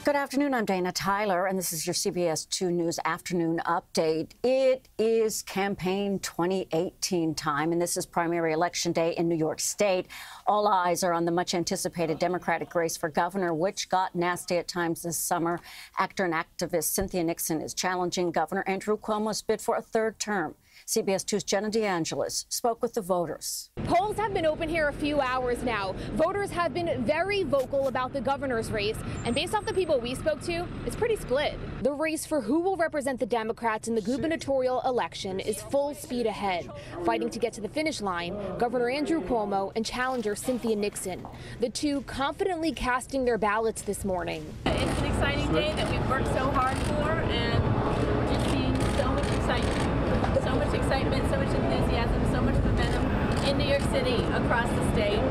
Good afternoon. I'm Dana Tyler, and this is your CBS2 News Afternoon Update. It is campaign 2018 time, and this is primary election day in New York State. All eyes are on the much-anticipated Democratic race for governor, which got nasty at times this summer. Actor and activist Cynthia Nixon is challenging Governor Andrew Cuomo's bid for a third term. CBS2's Jenna DeAngelis spoke with the voters. Polls have been open here a few hours now. Voters have been very vocal about the governor's race, and based off the people we spoke to, it's pretty split. The race for who will represent the Democrats in the gubernatorial election is full speed ahead. Fighting to get to the finish line, Governor Andrew Cuomo and challenger Cynthia Nixon. The two confidently casting their ballots this morning. It's an exciting day that we've worked so hard for, and just seeing so much excitement. So much excitement, so much enthusiasm, so much momentum in New York City, across the state.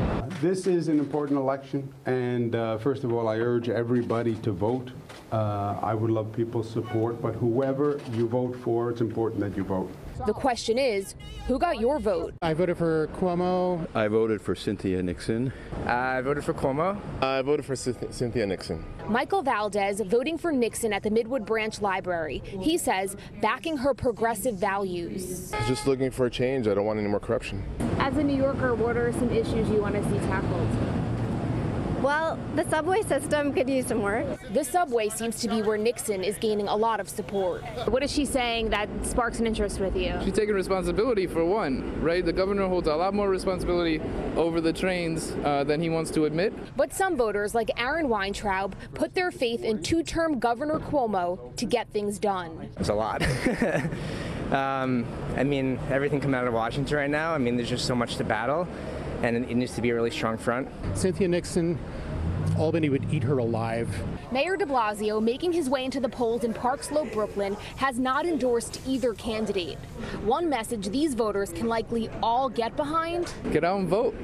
This is an important election, and first of all, I urge everybody to vote. I would love people's support, but whoever you vote for, it's important that you vote. The question is, who got your vote? I voted for Cuomo. I voted for Cynthia Nixon. I voted for Cuomo. I voted for Cynthia Nixon. Michael Valdez voting for Nixon at the Midwood Branch Library. He says backing her progressive values. Just looking for a change. I don't want any more corruption. As a New Yorker, what are some issues you want to see tackled? Well, the subway system could use some work. The subway seems to be where Nixon is gaining a lot of support. What is she saying that sparks an interest with you? She's taking responsibility for one, right? The governor holds a lot more responsibility over the trains than he wants to admit. But some voters, like Aaron Weintraub, put their faith in two-term Governor Cuomo to get things done. It's a lot. I mean, everything coming out of Washington right now, I mean, there's just so much to battle, and it needs to be a really strong front. Cynthia Nixon, Albany would eat her alive. Mayor de Blasio, making his way into the polls in Park Slope, Brooklyn, has not endorsed either candidate. One message these voters can likely all get behind: Get out and vote.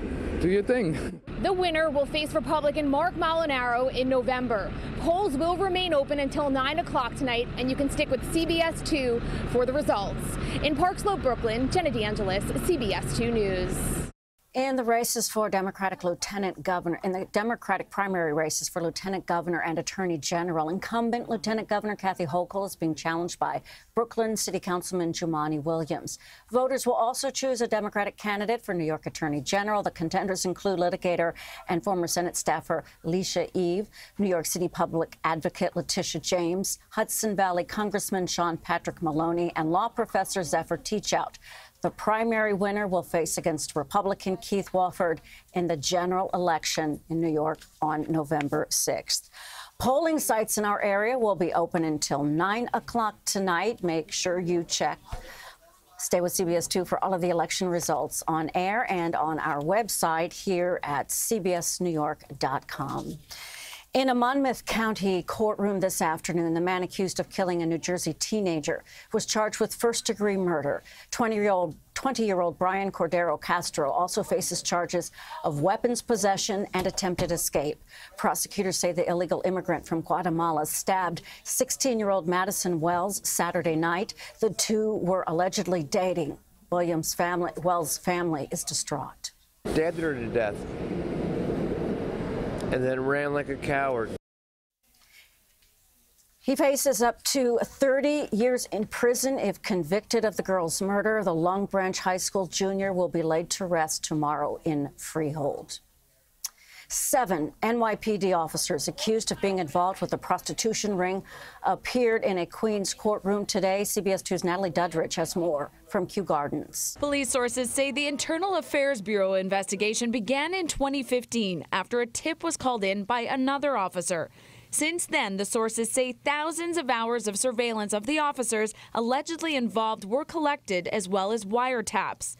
Do your thing. The winner will face Republican Mark Molinaro in November. Polls will remain open until 9 o'clock tonight, and you can stick with CBS2 for the results. In Park Slope, Brooklyn, Jenna DeAngelis, CBS2 News. In the races for Democratic Lieutenant Governor, in the Democratic primary races for Lieutenant Governor and Attorney General, incumbent Lieutenant Governor Kathy Hochul is being challenged by Brooklyn City Councilman Jumaane Williams. Voters will also choose a Democratic candidate for New York Attorney General. The contenders include litigator and former Senate staffer Leisha Eve, New York City Public Advocate Letitia James, Hudson Valley Congressman Sean Patrick Maloney, and law professor Zephyr Teachout. The primary winner will face against Republican Keith Wofford in the general election in New York on November 6th. Polling sites in our area will be open until 9 o'clock tonight. Make sure you check. Stay with CBS2 for all of the election results on air and on our website here at cbsnewyork.com. In a Monmouth County courtroom this afternoon, the man accused of killing a New Jersey teenager was charged with first-degree murder. 20-year-old Brian Cordero Castro also faces charges of weapons possession and attempted escape. Prosecutors say the illegal immigrant from Guatemala stabbed 16-year-old Madison Wells Saturday night. The two were allegedly dating. Wells' family is distraught. Stabbed her to death and then ran like a coward. He faces up to 30 years in prison if convicted of the girl's murder. The Long Branch High School junior will be laid to rest tomorrow in Freehold. 7 NYPD officers accused of being involved with a prostitution ring appeared in a Queens courtroom today. CBS2's Natalie Duddridge has more from Kew Gardens. Police sources say the Internal Affairs Bureau investigation began in 2015 after a tip was called in by another officer. Since then, the sources say thousands of hours of surveillance of the officers allegedly involved were collected, as well as wiretaps.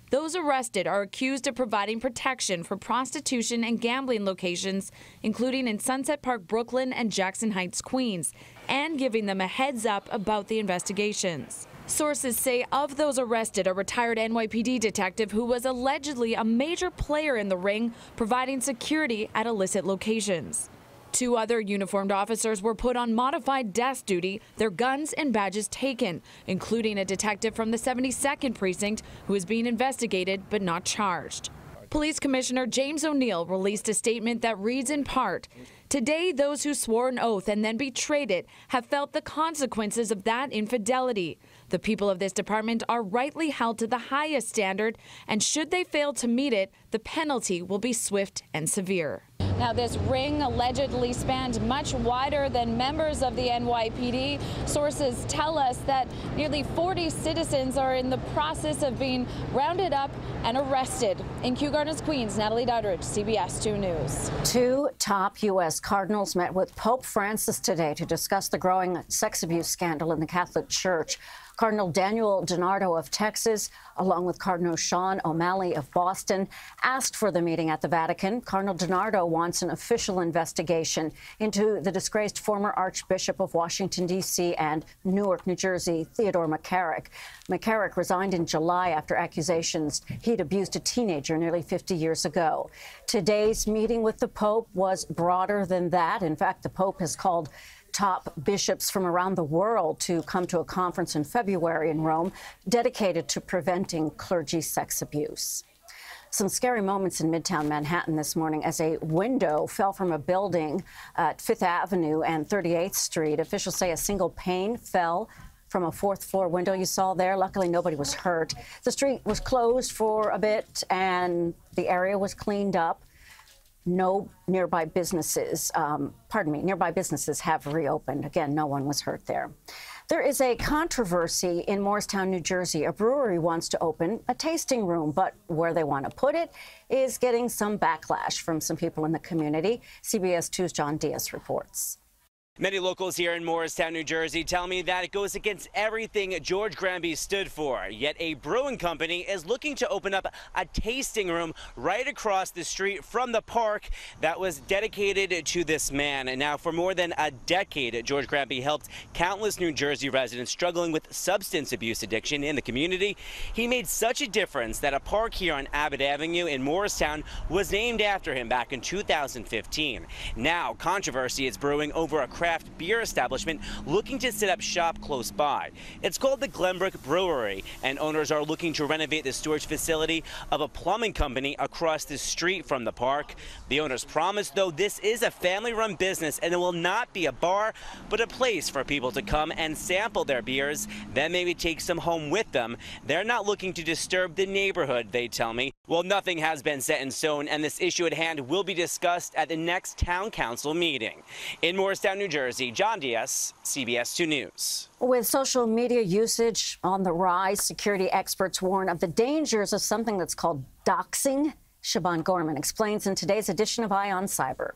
Those arrested are accused of providing protection for prostitution and gambling locations, including in Sunset Park, Brooklyn, and Jackson Heights, Queens, and giving them a heads up about the investigations. Sources say of those arrested, a retired NYPD detective who was allegedly a major player in the ring, providing security at illicit locations. 2 other uniformed officers were put on modified desk duty, their guns and badges taken, including a detective from the 72nd Precinct who is being investigated but not charged. Police Commissioner James O'Neill released a statement that reads in part, Today, those who swore an oath and then betrayed it have felt the consequences of that infidelity. The people of this department are rightly held to the highest standard, and should they fail to meet it, the penalty will be swift and severe. Now, this ring allegedly spanned much wider than members of the NYPD. Sources tell us that nearly 40 citizens are in the process of being rounded up and arrested. In Kew Gardens, Queens, Natalie Doddridge, CBS 2 News. 2 top U.S. cardinals met with Pope Francis today to discuss the growing sex abuse scandal in the Catholic Church. Cardinal Daniel DiNardo of Texas, along with Cardinal Sean O'Malley of Boston, asked for the meeting at the Vatican. Cardinal DiNardo wants an official investigation into the disgraced former Archbishop of Washington, D.C. and Newark, New Jersey, Theodore McCarrick. McCarrick resigned in July after accusations he'd abused a teenager nearly 50 years ago. Today's meeting with the Pope was broader than that. In fact, the Pope has called top bishops from around the world to come to a conference in February in Rome dedicated to preventing clergy sex abuse. Some scary moments in Midtown Manhattan this morning as a window fell from a building at 5th Avenue and 38th Street. Officials say a single pane fell from a 4th floor window you saw there. Luckily, nobody was hurt. The street was closed for a bit and the area was cleaned up. No nearby businesses, nearby businesses have reopened. Again, no one was hurt there. There is a controversy in Morristown, New Jersey. A brewery wants to open a tasting room, but where they want to put it is getting some backlash from some people in the community. CBS 2's John Diaz reports. Many locals here in Morristown, New Jersey tell me that it goes against everything George Granby stood for. Yet a brewing company is looking to open up a tasting room right across the street from the park that was dedicated to this man. And now for more than a decade, George Granby helped countless New Jersey residents struggling with substance abuse addiction in the community. He made such a difference that a park here on Abbott Avenue in Morristown was named after him back in 2015. Now controversy is brewing over a craft beer establishment looking to set up shop close by. It's called the Glenbrook Brewery, and owners are looking to renovate the storage facility of a plumbing company across the street from the park. The owners promise, though, this is a family-run business and it will not be a bar, but a place for people to come and sample their beers, then maybe take some home with them. They're not looking to disturb the neighborhood, they tell me. Well, nothing has been set in stone, and this issue at hand will be discussed at the next town council meeting. In Morristown, New Jersey, John Diaz, CBS 2 News. With social media usage on the rise, security experts warn of the dangers of something that's called doxing. Siobhan Gorman explains in today's edition of Eye on Cyber.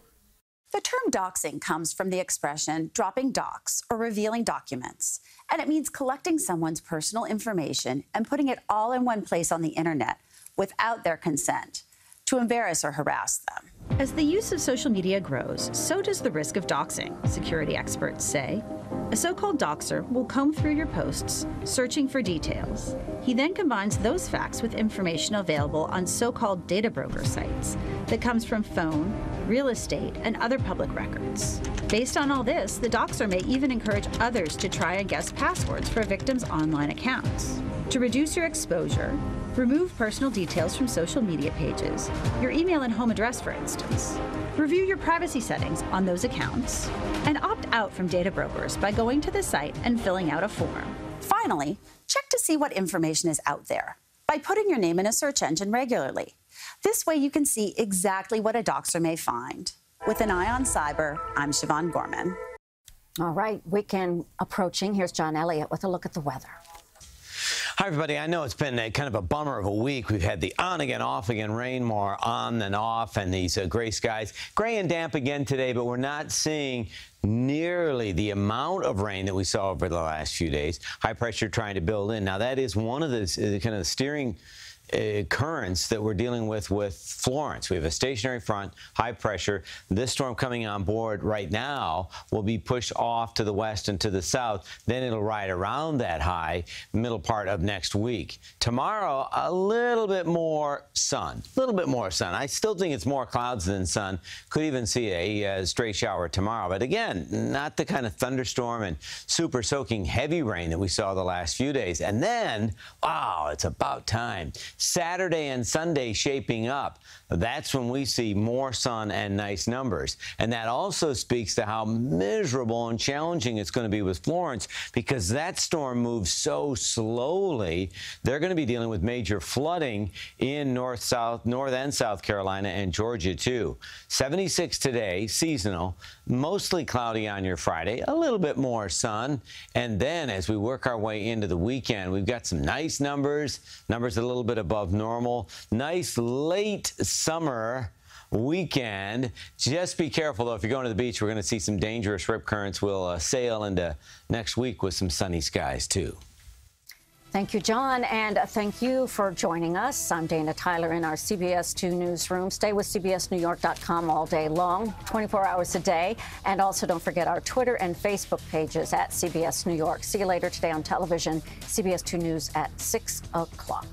The term doxing comes from the expression dropping docs or revealing documents, and it means collecting someone's personal information and putting it all in one place on the internet without their consent to embarrass or harass them. As the use of social media grows, so does the risk of doxing, security experts say. A so-called doxer will comb through your posts, searching for details. He then combines those facts with information available on so-called data broker sites that comes from phone, real estate, and other public records. Based on all this, the doxer may even encourage others to try and guess passwords for a victim's online accounts. To reduce your exposure, remove personal details from social media pages, your email and home address, for instance. Review your privacy settings on those accounts, and opt out from data brokers by going to the site and filling out a form. Finally, check to see what information is out there by putting your name in a search engine regularly. This way you can see exactly what a doxer may find. With an eye on cyber, I'm Siobhan Gorman. All right, weekend approaching. Here's John Elliott with a look at the weather. Hi, everybody. I know it's been kind of a bummer of a week. We've had the on again, off again rain, more on than off, and these gray skies. Gray and damp again today, but we're not seeing nearly the amount of rain that we saw over the last few days. High pressure trying to build in. Now, that is one of the kind of steering currents that we're dealing with Florence. We have a stationary front, high pressure. This storm coming on board right now will be pushed off to the west and to the south. Then it'll ride around that high middle part of next week. Tomorrow, a little bit more sun. I still think it's more clouds than sun. Could even see a stray shower tomorrow. But again, not the kind of thunderstorm and super soaking heavy rain that we saw the last few days. And then, wow, it's about time. Saturday and Sunday shaping up. that's when we see more sun and nice numbers. And that also speaks to how miserable and challenging it's going to be with Florence, because that storm moves so slowly. They're going to be dealing with major flooding in North and South Carolina and Georgia, too. 76 today, seasonal, mostly cloudy on your Friday, a little bit more sun. And then as we work our way into the weekend, we've got some nice numbers a little bit above normal. Nice late summer weekend. Just be careful, though. If you're going to the beach, we're going to see some dangerous rip currents. We'll sail into next week with some sunny skies, too. Thank you, John, and thank you for joining us. I'm Dana Tyler in our CBS2 newsroom. Stay with CBSNewYork.com all day long, 24 hours a day. And also don't forget our Twitter and Facebook pages at CBS New York. See you later today on television, CBS2 News at 6 o'clock.